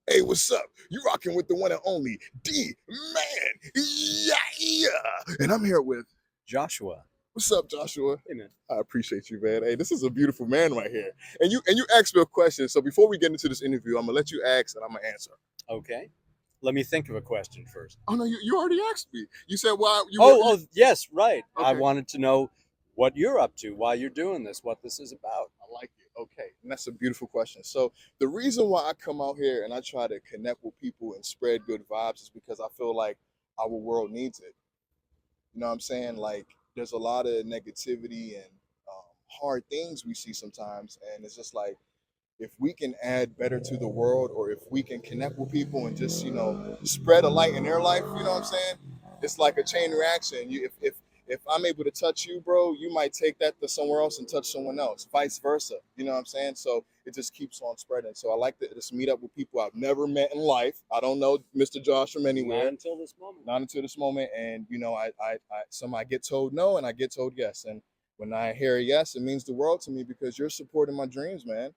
Hey, what's up? You rocking with the one and only D Man. Yeah, yeah. And I'm here with Joshua. what's up, Joshua? Hey man. I appreciate you, man. Hey, this is a beautiful man right here. And you asked me a question. So before we get into this interview, I'm gonna let you ask and I'm gonna answer. Okay. Let me think of a question first. Oh no, you already asked me. You said why you were Oh, yes, right. I okay. wanted to know what you're up to, why you're doing this, what this is about. I like it. Okay. And that's a beautiful question. So the reason why I come out here and I try to connect with people and spread good vibes is because I feel like our world needs it. You know what I'm saying? Like there's a lot of negativity and hard things we see sometimes, and it's just like if we can add better to the world, or if we can connect with people and just spread a light in their life. You know what I'm saying? It's like a chain reaction. If I'm able to touch you, bro, you might take that to somewhere else and touch someone else, vice versa. You know what I'm saying? So it just keeps on spreading. So I like to just meet up with people I've never met in life. I don't know Mr. Josh from Not anywhere, until this moment. not until this moment. And I get told no and I get told yes. And when I hear a yes, it means the world to me because you're supporting my dreams, man.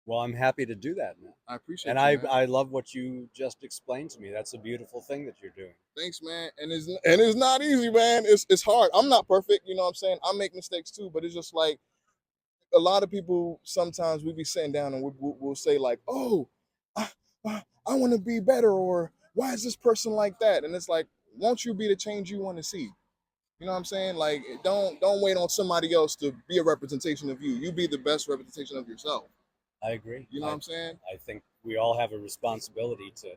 Well, I'm happy to do that, man. I And appreciate you, I man. I love what you just explained to me. That's a beautiful thing that you're doing. Thanks, man. And it's not easy, man. It's hard. I'm not perfect, you know what I'm saying? I make mistakes too, but it's just like a lot of people sometimes we be sitting down and we'll say like, "Oh, I want to be better," or "Why is this person like that?" And it's like, won't you be the change you want to see? You know what I'm saying? Like, don't wait on somebody else to be a representation of you. You be the best representation of yourself. I agree. You know what I'm saying? I think we all have a responsibility to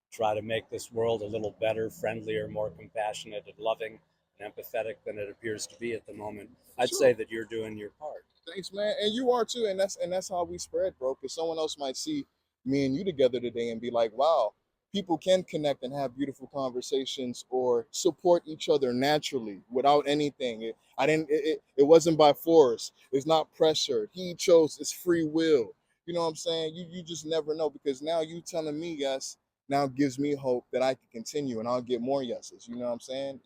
try to make this world a little better, friendlier, more compassionate and loving and empathetic than it appears to be at the moment. For I'd say sure. that you're doing your part. Thanks, man. And you are too. And that's how we spread, bro. Because someone else might see me and you together today and be like, wow, people can connect and have beautiful conversations or support each other naturally without anything. It wasn't by force. It's not pressure. He chose it's free will. You know what I'm saying? You just never know because now you telling me yes now gives me hope that I can continue and I'll get more yeses. You know what I'm saying?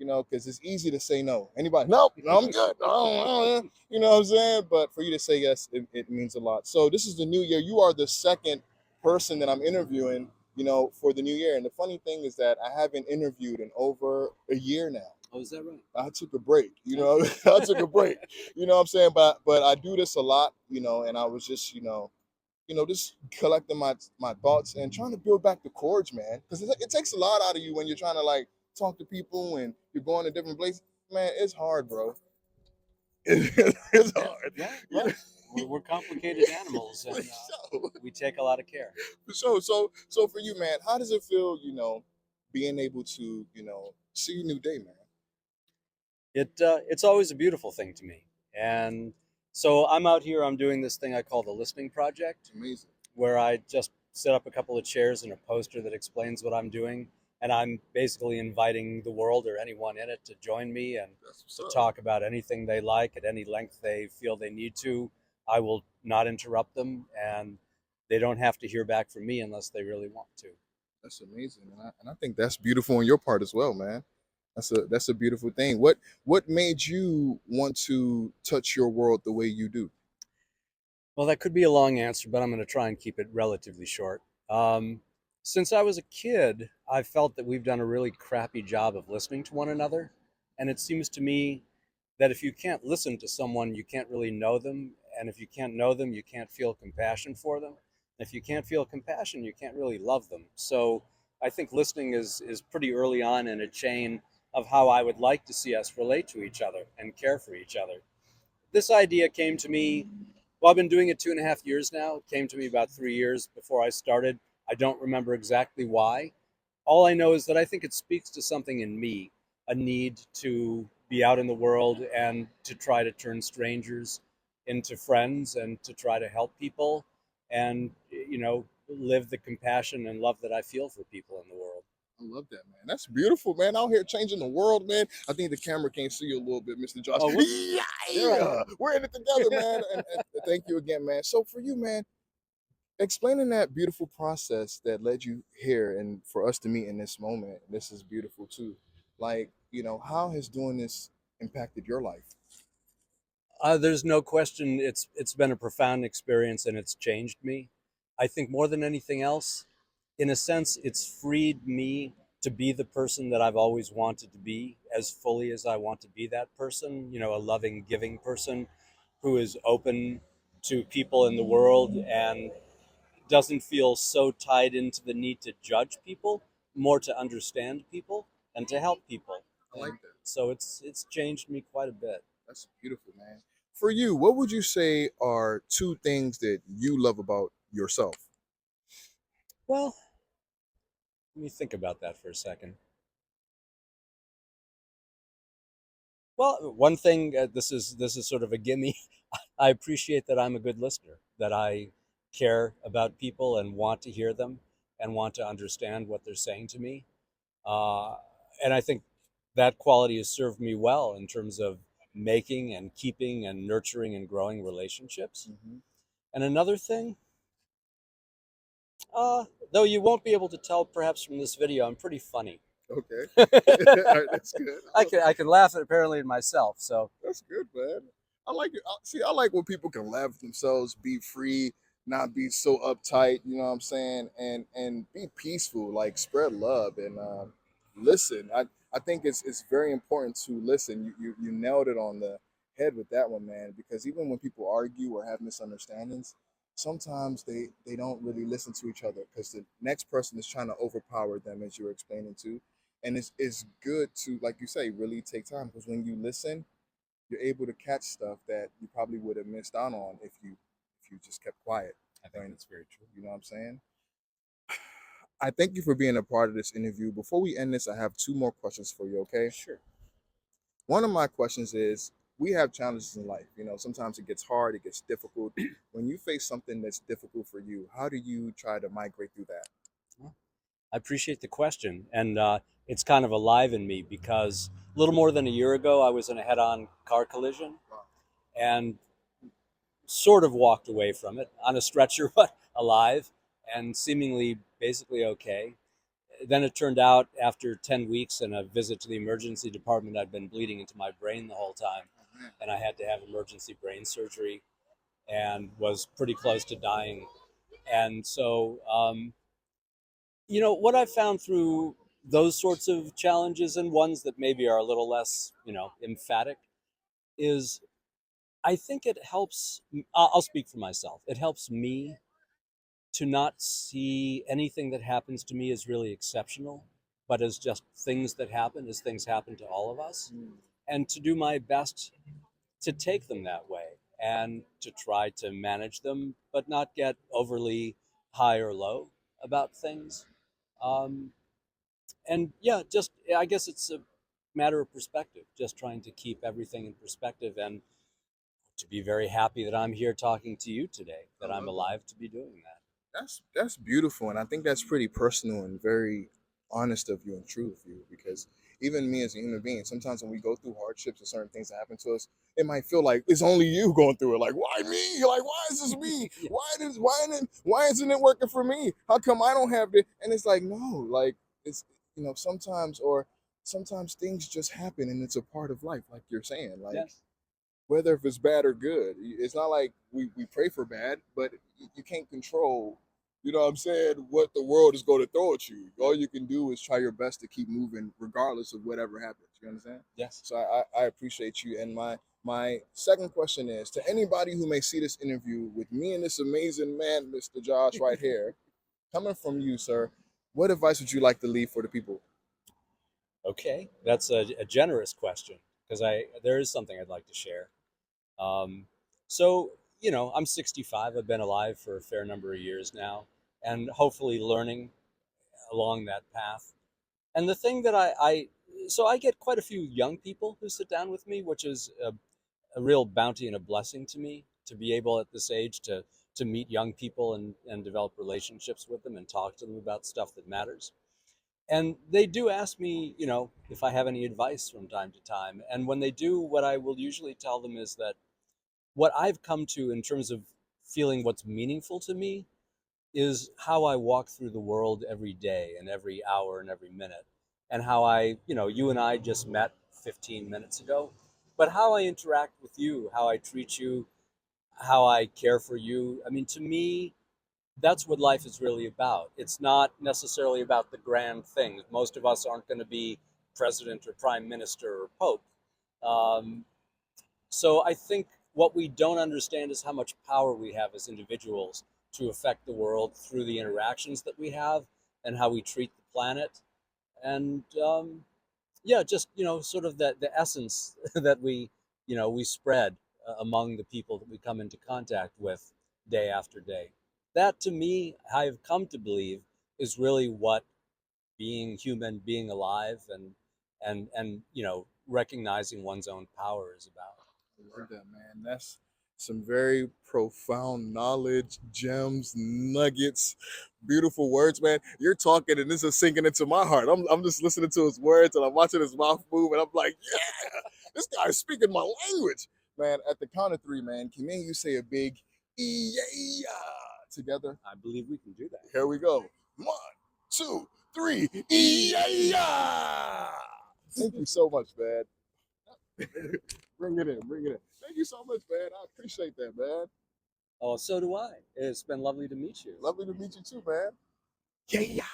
Because it's easy to say no. Anybody? Nope, no, I'm good. No, you know what I'm saying? But for you to say yes, it means a lot. So this is the new year. You are the second person that I'm interviewing, for the new year. And the funny thing is that I haven't interviewed in over a year now. Oh, is that right? I took a break, I took a break. You know what I'm saying? But I do this a lot, and I was just, just collecting my thoughts and trying to build back the chords, man. Because it takes a lot out of you when you're trying to like talk to people and you're going to different places. Man, it's hard, bro. It's Yeah, hard. yeah. You know? Well, we're complicated animals, and For sure. we take a lot of care. For sure. So for you, man, how does it feel, being able to, see a new day, man? It's always a beautiful thing to me, and so I'm out here. I'm doing this thing I call the listening project, It's amazing. where I just set up a couple of chairs and a poster that explains what I'm doing, and I'm basically inviting the world or anyone in it to join me and That's what's to up. talk about anything they like at any length they feel they need to. I will not interrupt them, and they don't have to hear back from me unless they really want to. That's amazing. And I think that's beautiful on your part as well, man. That's a beautiful thing. What made you want to touch your world the way you do? Well, that could be a long answer, but I'm going to try and keep it relatively short. Um, since I was a kid, I felt that we've done a really crappy job of listening to one another. And it seems to me that if you can't listen to someone, you can't really know them. And if you can't know them, you can't feel compassion for them. And if you can't feel compassion, you can't really love them. So I think listening is pretty early on in a chain of how I would like to see us relate to each other and care for each other. This idea came to me. Well, I've been doing it 2.5 years now. It came to me about 3 years before I started. I don't remember exactly why. All I know is that I think it speaks to something in me, a need to be out in the world and to try to turn strangers into friends and to try to help people and, live the compassion and love that I feel for people in the world. I love that, man. That's beautiful, man. Out here changing the world, man. I think the camera can't see you a little bit, Mr. Josh. Oh, whoops. Yeah, There I yeah. We're in it together, man. And thank you again, man. So for you, man, explaining that beautiful process that led you here and for us to meet in this moment, this is beautiful too. Like, how has doing this impacted your life? There's no question it's been a profound experience and it's changed me. I think more than anything else, in a sense, it's freed me to be the person that I've always wanted to be as fully as I want to be that person, a loving, giving person who is open to people in the world and doesn't feel so tied into the need to judge people, more to understand people and to help people. I like And that. so it's changed me quite a bit. That's beautiful, man. For you, what would you say are two things that you love about yourself? Well, let me think about that for a second. Well, one thing, this is sort of a gimme. I appreciate that I'm a good listener, that I care about people and want to hear them and want to understand what they're saying to me. Uh, and I think that quality has served me well in terms of making and keeping and nurturing and growing relationships. Hmm. And another thing, uh, though you won't be able to tell perhaps from this video, I'm pretty funny. Okay. All right, that's good. I can laugh at apparently at myself. So That's good, man. I like it. See, I like when people can laugh at themselves, be free, not be so uptight. You know what I'm saying? And be peaceful, like spread love and listen. I think it's very important to listen. You nailed it on the head with that one, man. Because even when people argue or have misunderstandings, sometimes they don't really listen to each other because the next person is trying to overpower them, as you were explaining to. And it's good to, like you say, really take time because when you listen you're able to catch stuff that you probably would have missed out on if you just kept quiet. I think And that's very true. you know what I'm saying? I thank you for being a part of this interview. Before we end this, I have two more questions for you, okay? Sure. One of my questions is we have challenges in life. Sometimes it gets hard, it gets difficult. When you face something that's difficult for you, how do you try to migrate through that? Well, I appreciate the question, and it's kind of alive in me because a little more than a year ago, I was in a head-on car collision Wow. and sort of walked away from it on a stretcher, but alive and seemingly basically okay. Then it turned out after 10 weeks and a visit to the emergency department, I'd been bleeding into my brain the whole time, Oh, man. and I had to have emergency brain surgery and was pretty close to dying. And so, what I've found through those sorts of challenges and ones that maybe are a little less, emphatic, is I think it helps. I'll speak for myself. It helps me to not see anything that happens to me as really exceptional, but as just things that happen, as things happen to all of us, Mm. and to do my best to take them that way and to try to manage them, but not get overly high or low about things. Um, and yeah, just I guess it's a matter of perspective, just trying to keep everything in perspective and to be very happy that I'm here talking to you today, I that I'm love that. alive to be doing that. That's beautiful, and I think that's pretty personal and very honest of you and true of you. Because even me as a human being, sometimes when we go through hardships or certain things that happen to us, it might feel like it's only you going through it. Like, why me? Like, why is this me? Yeah. Why isn't it working for me? How come I don't have it? And it's like, no, like it's sometimes things just happen and it's a part of life, like you're saying. Like Yes. whether if it's bad or good. It's not like we pray for bad, but you can't control, you know what I'm saying, what the world is going to throw at you. All you can do is try your best to keep moving regardless of whatever happens. You understand? Yes. So I appreciate you. And my second question is to anybody who may see this interview with me and this amazing man, Mr. Josh, right here, coming from you, sir, what advice would you like to leave for the people? Okay, that's a generous question because I there is something I'd like to share. Um, so I'm 65. I've been alive for a fair number of years now, and hopefully learning along that path. And the thing that so I get quite a few young people who sit down with me, which is a real bounty and a blessing to me to be able at this age to meet young people and develop relationships with them and talk to them about stuff that matters. And they do ask me, if I have any advice from time to time. And when they do, what I will usually tell them is that what I've come to in terms of feeling what's meaningful to me is how I walk through the world every day and every hour and every minute. And how you and I just met 15 minutes ago, but how I interact with you, how I treat you, how I care for you. I mean, to me, That's what life is really about. It's not necessarily about the grand things. Most of us aren't going to be president or prime minister or pope. Um, so I think what we don't understand is how much power we have as individuals to affect the world through the interactions that we have and how we treat the planet. And yeah, just sort of the essence that we spread among the people that we come into contact with day after day. That to me, I've come to believe, is really what being human, being alive, and recognizing one's own power is about. I love that, man. That's some very profound knowledge, gems, nuggets, beautiful words, man. You're talking and this is sinking into my heart. I'm just listening to his words and I'm watching his mouth move and I'm like, yeah, this guy's speaking my language. Man, at the count of three, man, can me and you say a big yeah together? I believe we can do that. Here we go. 1, 2, 3, yeah! Thank you so much, man. Bring it in, bring it in. Thank you so much, man. I appreciate that, man. Oh, so do I. It's been lovely to meet you. Lovely to meet you too, man. Yeah.